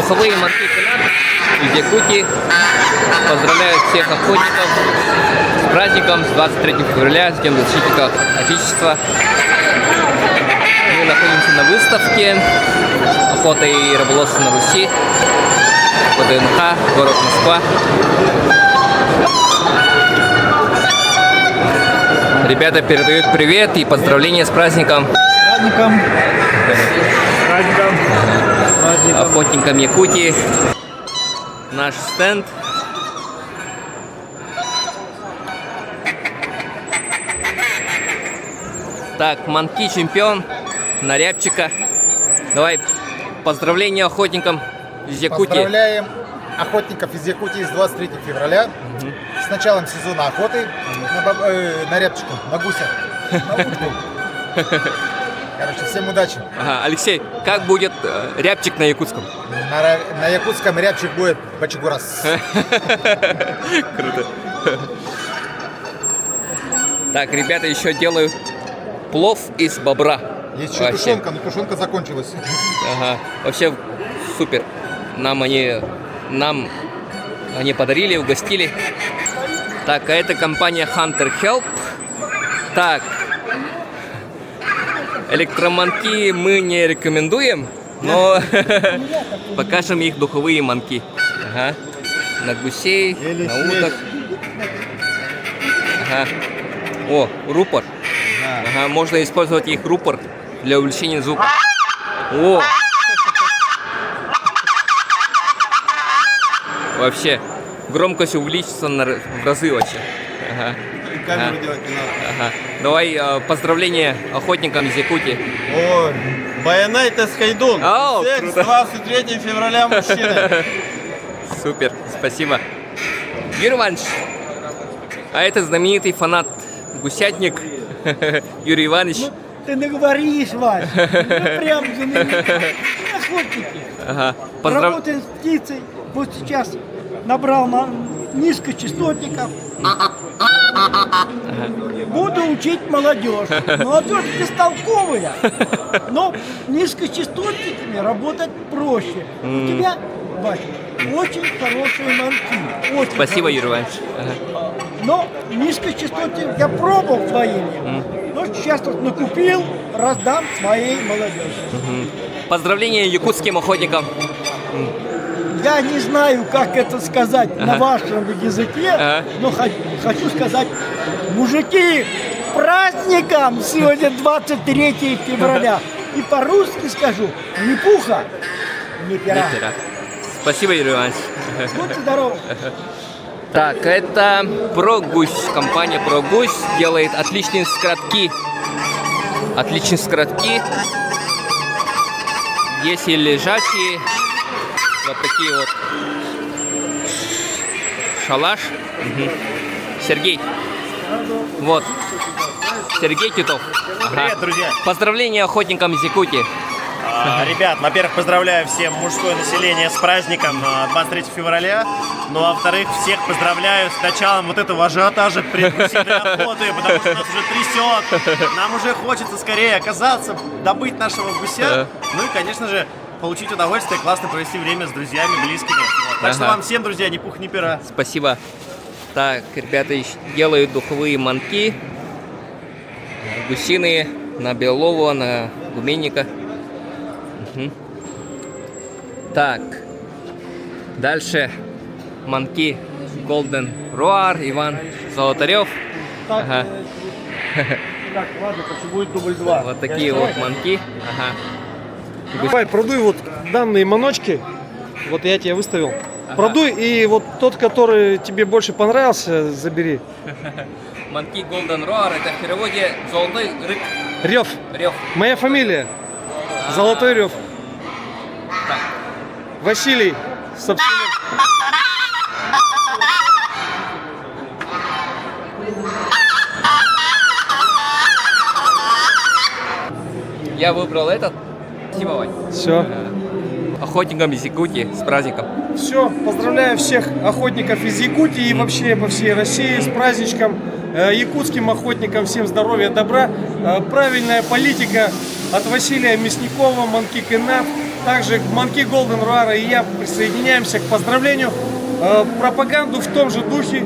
духовые манки из Якутии. Поздравляю всех охотников с праздником, с 23 февраля, с Днем защитника Отечества. Мы находимся на выставке «Охота и рыболовство на Руси», ВДНХ, город Москва. Ребята передают привет и поздравления с праздником. Праздником. Охотникам Якутии. Наш стенд. Так, манки чемпион на рябчика. Давай поздравления охотникам из Якутии. Поздравляем охотников из Якутии с 23 февраля. С началом сезона охоты на рябчика, на гуся, на утку. Короче, всем удачи. Ага, Алексей, как будет рябчик на якутском? На якутском рябчик будет бачигурас. Круто. Так, ребята еще делают плов из бобра. Есть еще Вообще. тушенка, но тушенка закончилась. Ага, вообще супер. Нам они подарили, угостили. Так, а это компания Hunter Help. Так, электроманки мы не рекомендуем, но покажем их духовые манки. Ага. На гусей, Или на смесь. уток. Ага. О, рупор. Ага, можно использовать их рупор для увеличения звука. О! Вообще, громкость увеличится в разы вообще. Ага. И камеру делать не надо. Ага. Давай поздравления охотникам из Якутии. Ой, Баянайтес Хайдун. О, Всех круто. с 23 февраля, мужчины. Супер, спасибо. Юрий Иванович, а это знаменитый фанат гусятник Юрий Иванович. Ты не говоришь, Вань. Ну, прям знаменитые охотники. Ага. Работаем с птицей. Вот сейчас набрал низкочастотников. Буду учить молодежь. Молодежь бестолковая, но низкочастотниками работать проще. У тебя, Вань, очень хорошие манки. Очень Спасибо, хорошие. Юрий Иванович. Ага. Но низкочастотник я пробовал своими. Но сейчас вот накупил, раздам своей молодежи. Поздравления якутским охотникам. Я не знаю, как это сказать на вашем языке, Ага. но хочу сказать, мужики, праздником сегодня 23 февраля. И по-русски скажу, не пуха, не пера. Нихера. Спасибо, Юрий Иванович. Будьте здоровы. Так, это Прогусь. Компания Прогусь делает отличные скоротки. Отличные скоротки. Есть и лежачие. Вот такие вот. Шалаш. Мгм. Сергей. Вот. Сергей Титов. Ага. Привет, друзья. Поздравления охотникам из Якутии. Ребят, во-первых, поздравляю всем мужское население с праздником 23 февраля. Ну, а во-вторых, всех поздравляю с началом вот этого ажиотажа предгусиной охоты, потому что нас уже трясет. Нам уже хочется скорее оказаться, добыть нашего гуся. Ну и, конечно же, получить удовольствие, классно провести время с друзьями, близкими. Вот. Так что Ага. вам всем, друзья, ни пуха, ни пера. Спасибо. Так, ребята делают духовые манки. Гусиные на белого, на гуменника. Мгм. Так. Дальше манки Golden Roar, Иван Золотарев. Ага. Так, ладно, так будет дубль 2. Вот такие вот манки. Ага. Давай, продуй вот данные маночки. Вот я тебе выставил. Продуй, и вот тот, который тебе больше понравился, забери. Манки Golden Roar, это в переводе золотой рык. Рев. Рев. Моя фамилия. Золотой Рев. Так. Василий. Собственно. Я выбрал этот. Спасибо, Вань. Все. Охотникам из Якутии с праздником. Все. Поздравляю всех охотников из Якутии и вообще по всей России с праздничком. Якутским охотникам всем здоровья, добра. Правильная политика от Василия Мясникова, Манки Кенап. также Манки Голден Руара и я присоединяемся к поздравлению. Пропаганду в том же духе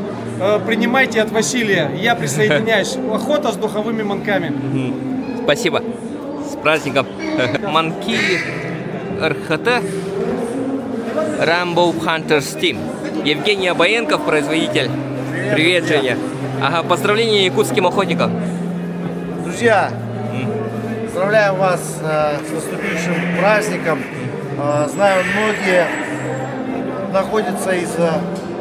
принимайте от Василия. Я присоединяюсь. Охота с духовыми манками. Спасибо. С праздником. Манки РХТ Rainbow Hunters Team. Евгений Абаенков, производитель. Привет, Женя. Ага, поздравления якутским охотникам. Друзья, поздравляю вас с наступившим праздником. Знаю, многие находятся из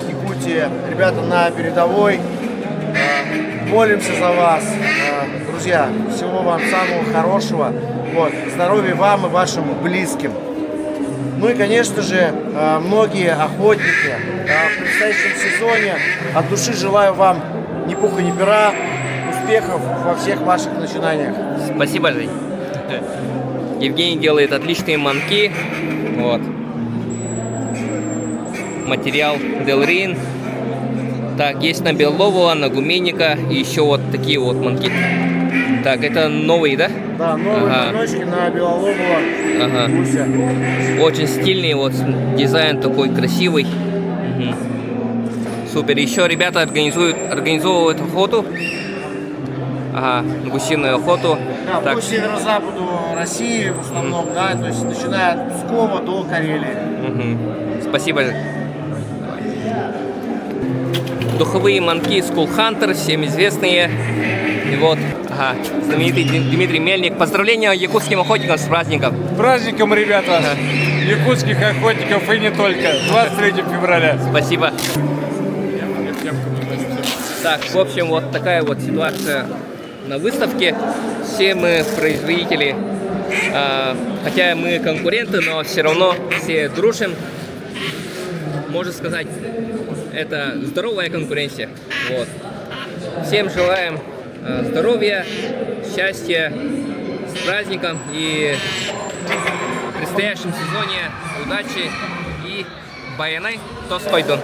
Якутии, ребята на передовой. Молимся за вас. Друзья, всего вам самого хорошего. Вот, здоровья вам и вашим близким. Ну и, конечно же, многие охотники в предстоящем сезоне от души желаю вам ни пуха, ни пера, успехов во всех ваших начинаниях. Спасибо, Жень. Евгений делает отличные манки. Вот. Материал Делрин. Так, есть на белового, на гуменника и еще вот такие вот манки. Так, это новые, да? Да, новые маночки на белолобого гуся. Очень стильный, вот дизайн такой красивый. Супер. Еще ребята организовывают охоту. Ага, гусиную охоту. Да, Так. по северо-западу России в основном, да, то есть начиная от Пскова до Карелии. Спасибо. Духовые манки Skull Hunter, всем известные. И вот, ага, знаменитый Дмитрий Мельник. Поздравления якутским охотникам с праздником. Праздником, ребята, якутских охотников и не только. 23 февраля. Спасибо. Так, в общем, вот такая вот ситуация на выставке. Все мы производители, хотя мы конкуренты, но все равно все дружим. Можно сказать, это здоровая конкуренция. Вот. Всем желаем здоровья, счастья, с праздником и в предстоящем сезоне удачи и баянай тос койдон.